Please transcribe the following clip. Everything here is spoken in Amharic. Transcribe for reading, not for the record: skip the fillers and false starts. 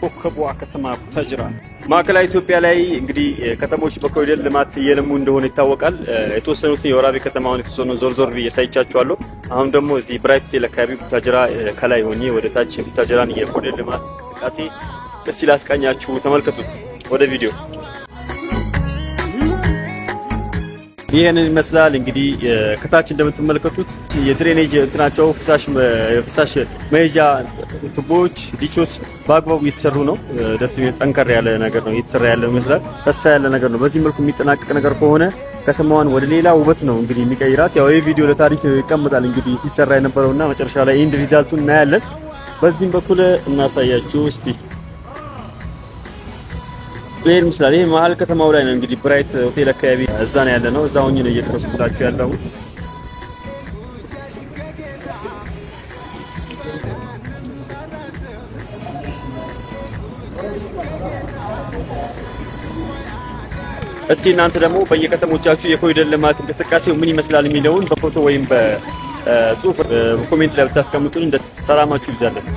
ኮከቧ ከተማ ቡታጅራ ማዕከላዊ ኢትዮጵያ ላይ እንግዲህ ከተሞች በኮሪደር ልማት እየለሙ እንደሆነ ይታወቃል። የተወሰኑት የወራቤ ከተማውን የተወሰኑ ዞር ብዬ ሳይቻችኋለሁ። አሁን ደግሞ እዚህ ብራይት ሆቴል አካባቢ ቡታጅራ ከላይ ሆኜ ወደ ታች ቡታጅራን የኮሪደር ልማት እንቅስቃሴ እስቲ ላስቃኛችሁ፣ ተመልከቱት። ወደ ቪዲዮ ይሄንን ይመስላል። እንግዲህ ከታች እንደምትመለከቱት የድሬኔጅ እንትናቸው ፍሳሽ መሄጃ ቱቦዎች፣ ዲቾች በአግባቡ እየተሰሩ ነው። ደስ የሚል ጠንከር ያለ ነገር ነው እየተሰራ ያለው ይመስላል። ተስፋ ያለ ነገር ነው። በዚህ መልኩ የሚጠናቀቅ ነገር ከሆነ ከተማዋን ወደ ሌላ ውበት ነው እንግዲህ የሚቀይራት። ያው ይሄ ቪዲዮ ለታሪክ ይቀመጣል እንግዲህ ሲሰራ የነበረውና መጨረሻ ላይ ኢንድ ሪዛልቱን እናያለን። በዚህም በኩል እናሳያችሁ እስቲ። ይሄን ምስላል ይሄ መሀል ከተማው ላይ ነው እንግዲህ ብራይት ሆቴል አካባቢ እዛ ነው ያለነው። እዛው ሆኜ ነው እየቀረስኩላችሁ ያለሁት። እስቲ እናንተ ደግሞ በየከተሞቻችሁ የኮሪደር ልማት እንቅስቃሴው ምን ይመስላል የሚለውን በፎቶ ወይም በጽሁፍ ኮሜንት ላይ ብታስቀምጡን እንደ ሰላማችሁ ይብዛልን።